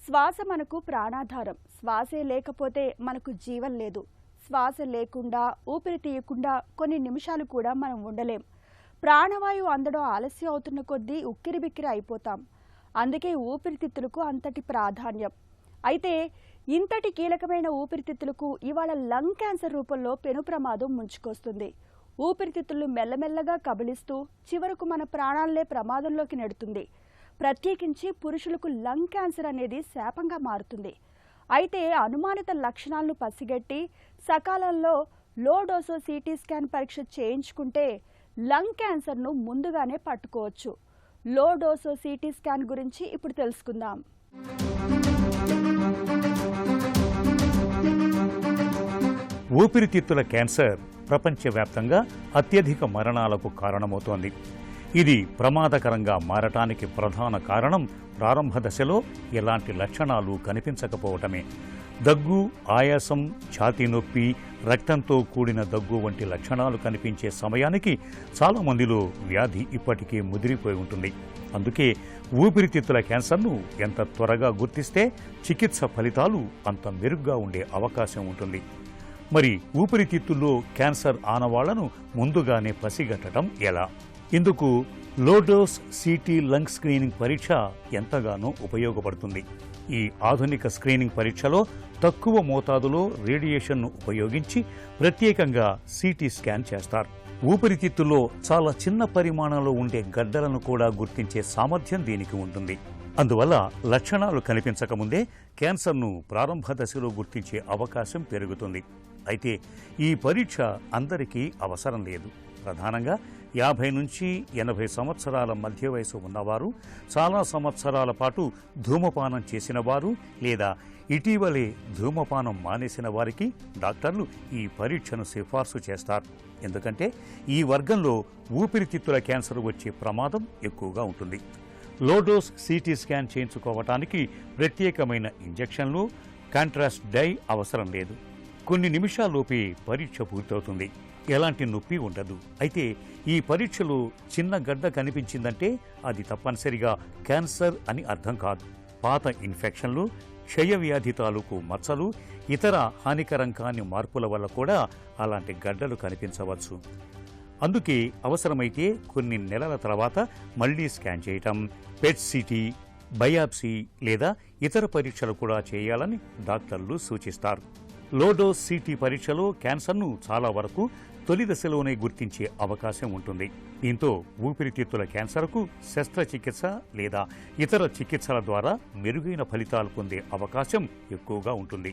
శ్వాస మనకు ప్రాణాధారం. శ్వాసే లేకపోతే మనకు జీవం లేదు. శ్వాస లేకుండా, ఊపిరి తీయకుండా కొన్ని నిమిషాలు కూడా మనం ఉండలేం. ప్రాణవాయువు అందడం ఆలస్యం అవుతున్న కొద్దీ ఉక్కిరిబిక్కిరి అయిపోతాం. అందుకే ఊపిరితిత్తులకు అంతటి ప్రాధాన్యం. అయితే ఇంతటి కీలకమైన ఊపిరితిత్తులకు ఇవాళ లంగ్ క్యాన్సర్ రూపంలో పెను ప్రమాదం ముంచుకొస్తుంది. ఊపిరితిత్తులు మెల్లమెల్లగా కబళిస్తూ చివరకు మన ప్రాణాలనే ప్రమాదంలోకి నెడుతుంది. ప్రత్యేకించి పురుషులకు లంగ్ క్యాన్సర్ అనేది శాపంగా మారుతుంది. అయితే అనుమానిత లక్షణాలను పసిగట్టి సకాలంలో లో డోసో సిటీ స్కాన్ పరీక్ష చేయించుకుంటే లంగ్ క్యాన్సర్ను ముందుగానే పట్టుకోవచ్చు. లో డోసో సిటీ స్కాన్ గురించి ఇప్పుడు తెలుసుకుందాం. ఊపిరితిత్తుల క్యాన్సర్ ప్రపంచవ్యాప్తంగా అత్యధిక మరణాలకు కారణమవుతోంది. ఇది ప్రమాదకరంగా మారటానికి ప్రధాన కారణం ప్రారంభ దశలో ఎలాంటి లక్షణాలు కనిపించకపోవటమే. దగ్గు, ఆయాసం, ఛాతీ నొప్పి, రక్తంతో కూడిన దగ్గు వంటి లక్షణాలు కనిపించే సమయానికి చాలా మందిలో వ్యాధి ఇప్పటికే ముదిరిపోయి ఉంటుంది. అందుకే ఊపిరితిత్తుల క్యాన్సర్ను ఎంత త్వరగా గుర్తిస్తే చికిత్స ఫలితాలు అంత మెరుగ్గా ఉండే అవకాశం ఉంటుంది. మరి ఊపిరితిత్తుల్లో క్యాన్సర్ ఆనవాళ్లను ముందుగానే పసిగట్టడం ఎలా? ఇందుకు లోడోస్ సిటీ లంగ్ స్క్రీనింగ్ పరీక్ష ఎంతగానో ఉపయోగపడుతుంది. ఈ ఆధునిక స్క్రీనింగ్ పరీక్షలో తక్కువ మోతాదులో రేడియేషన్ను ఉపయోగించి ప్రత్యేకంగా సిటీ స్కాన్ చేస్తారు. ఊపిరితిత్తుల్లో చాలా చిన్న పరిమాణంలో ఉండే గడ్డలను కూడా గుర్తించే సామర్థ్యం దీనికి ఉంటుంది. అందువల్ల లక్షణాలు కనిపించకముందే క్యాన్సర్ను ప్రారంభ దశలో గుర్తించే అవకాశం పెరుగుతుంది. అయితే ఈ పరీక్ష అందరికీ అవసరం లేదు. ప్రధానంగా 50 నుంచి 80 సంవత్సరాల మధ్య వయసు ఉన్నవారు, చాలా సంవత్సరాల పాటు ధూమపానం చేసిన వారు లేదా ఇటీవలే ధూమపానం మానేసిన వారికి డాక్టర్లు ఈ పరీక్షను సిఫార్సు చేస్తారు. ఎందుకంటే ఈ వర్గంలో ఊపిరితిత్తుల క్యాన్సర్ వచ్చే ప్రమాదం ఎక్కువగా ఉంటుంది. లోడోస్ సిటీ స్కాన్ చేయించుకోవటానికి ప్రత్యేకమైన ఇంజెక్షన్లు, కాంట్రాస్ట్ డై అవసరం లేదు. కొన్ని నిమిషాల్లోపే పరీక్ష పూర్తవుతుంది. ఎలాంటి నొప్పి ఉండదు. అయితే ఈ పరీక్షలో చిన్న గడ్డ కనిపించిందంటే అది తప్పనిసరిగా క్యాన్సర్ అని అర్థం కాదు. పాత ఇన్ఫెక్షన్లు, క్షయవ్యాధి తాలూకు మచ్చలు, ఇతర హానికరం కాని మార్పుల వల్ల కూడా అలాంటి గడ్డలు కనిపించవచ్చు. అందుకే అవసరమైతే కొన్ని నెలల తర్వాత మళ్లీ స్కాన్ చేయటం, పెట్ సిటీ, బయాప్సీ లేదా ఇతర పరీక్షలు కూడా చేయాలని డాక్టర్లు సూచిస్తారు. లోడోస్ సిటీ పరీక్షలో క్యాన్సర్ను చాలా వరకు తొలి దశలోనే గుర్తించే అవకాశం ఉంటుంది. దీంతో ఊపిరితిత్తుల క్యాన్సర్కు శస్త్రచికిత్స లేదా ఇతర చికిత్సల ద్వారా మెరుగైన ఫలితాలు పొందే అవకాశం ఎక్కువగా ఉంటుంది.